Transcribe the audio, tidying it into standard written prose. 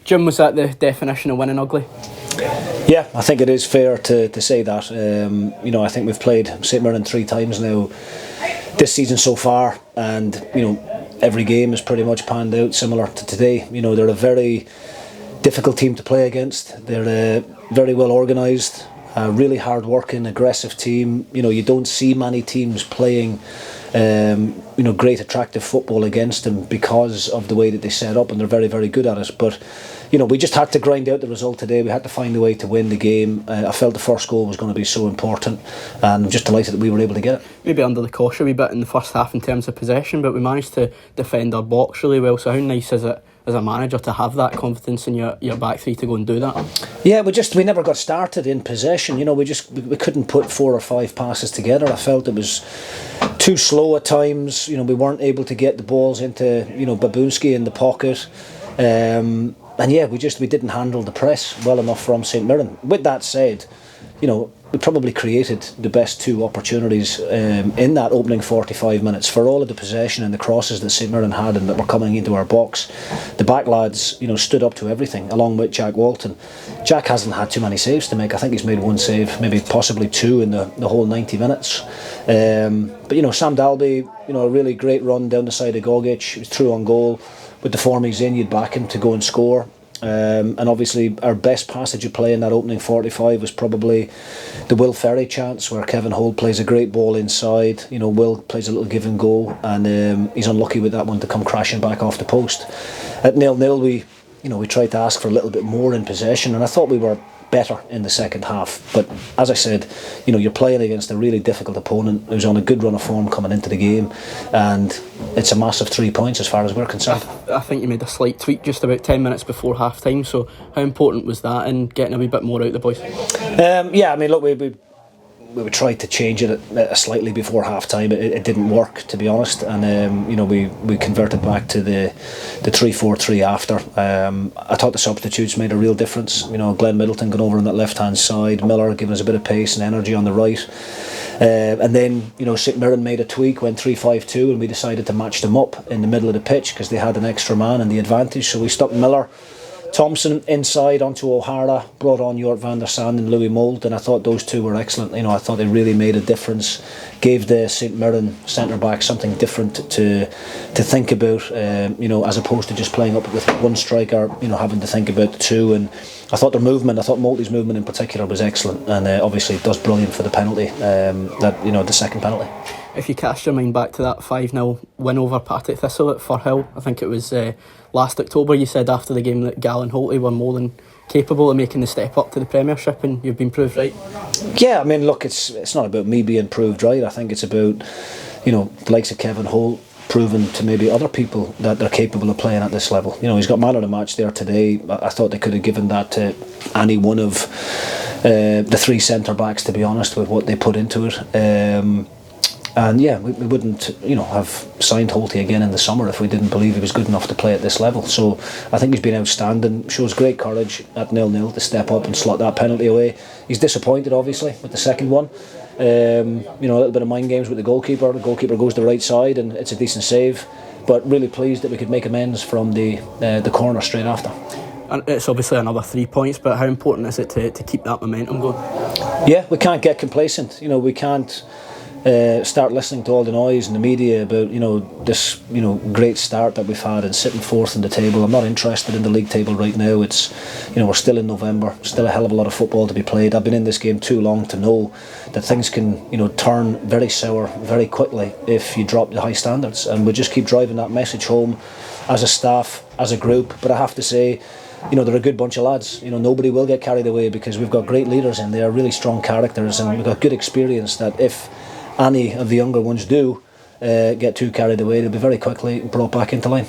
Jim, was that the definition of winning ugly? Yeah, I think it is fair to say that. I think we've played St Mirren 3 times now this season so far, and every game is pretty much panned out similar to today. They're a very difficult team to play against. They're very well organised, a really hard working, aggressive team. You don't see many teams playing great attractive football against them because of the way that they set up, and they're very, very good at it. But we just had to grind out the result today. We had to find a way to win the game. I felt the first goal was going to be so important, and I'm just delighted that we were able to get it. Maybe under the cosh a wee bit in the first half in terms of possession, but we managed to defend our box really well. So how nice is it as a manager to have that confidence in your back three to go and do that? Yeah, we never got started in possession. We couldn't put 4 or 5 passes together. I felt it was too slow at times. We weren't able to get the balls into Babunski in the pocket. And yeah, we didn't handle the press well enough from St Mirren. With that said, we probably created the best 2 opportunities in that opening 45 minutes. For all of the possession and the crosses that St Mirren had and that were coming into our box, the back lads stood up to everything, along with Jack Walton. Jack hasn't had too many saves to make. I think he's made 1 save, maybe possibly 2 in the whole 90 minutes. But Sam Dalby, a really great run down the side of Gogic. He was through on goal. With the form he's in, you'd back him to go and score. And obviously our best passage of play in that opening 45 was probably the Will Ferry chance, where Kevin Holt plays a great ball inside. Will plays a little give and go, and he's unlucky with that one to come crashing back off the post. At 0-0 we tried to ask for a little bit more in possession, and I thought we were better in the second half. But as I said, you're playing against a really difficult opponent who's on a good run of form coming into the game, and it's a massive 3 points as far as we're concerned. I think you made a slight tweak just about 10 minutes before half time, so how important was that in getting a wee bit more out of the boys? Look, we tried to change it slightly before half time. It didn't work, to be honest, and we converted back to the 3-4-3 after. I thought the substitutes made a real difference. Glenn Middleton going over on that left hand side, Miller giving us a bit of pace and energy on the right, and then St Mirren made a tweak, went 3-5-2, and we decided to match them up in the middle of the pitch because they had an extra man and the advantage. So we stuck Miller, Thompson inside onto O'Hara, brought on Jort van der Sande and Louis Mould, and I thought those 2 were excellent. I thought they really made a difference, gave the St Mirren centre back something different to think about, as opposed to just playing up with 1 striker, having to think about the 2. And I thought their movement, I thought Moulty's movement in particular was excellent, and obviously it does brilliant for the penalty, the second penalty. If you cast your mind back to that 5-0 win over Partick Thistle at Firhill, I think it was last October, you said after the game that Gal and Holty were more than capable of making the step up to the Premiership, and you've been proved right. Yeah, look, it's not about me being proved right. I think it's about the likes of Kevin Holt proving to maybe other people that they're capable of playing at this level. He's got man of the match there today. I thought they could have given that to any one of the 3 centre backs, to be honest, with what they put into it. And yeah, we wouldn't, have signed Holty again in the summer if we didn't believe he was good enough to play at this level. So I think he's been outstanding. Shows great courage at 0-0 to step up and slot that penalty away. He's disappointed, obviously, with the second one. A little bit of mind games with the goalkeeper. The goalkeeper goes the right side, and it's a decent save. But really pleased that we could make amends from the corner straight after. And it's obviously another 3 points, but how important is it to keep that momentum going? Yeah, we can't get complacent. We can't start listening to all the noise in the media about this great start that we've had and sitting 4th in the table. I'm not interested in the league table right now. It's we're still in November, still a hell of a lot of football to be played. I've been in this game too long to know that things can turn very sour very quickly if you drop the high standards, and we just keep driving that message home as a staff, as a group. But I have to say, they're a good bunch of lads. Nobody will get carried away because we've got great leaders in there, really strong characters, and we've got good experience that if any of the younger ones do get too carried away, they'll be very quickly brought back into line.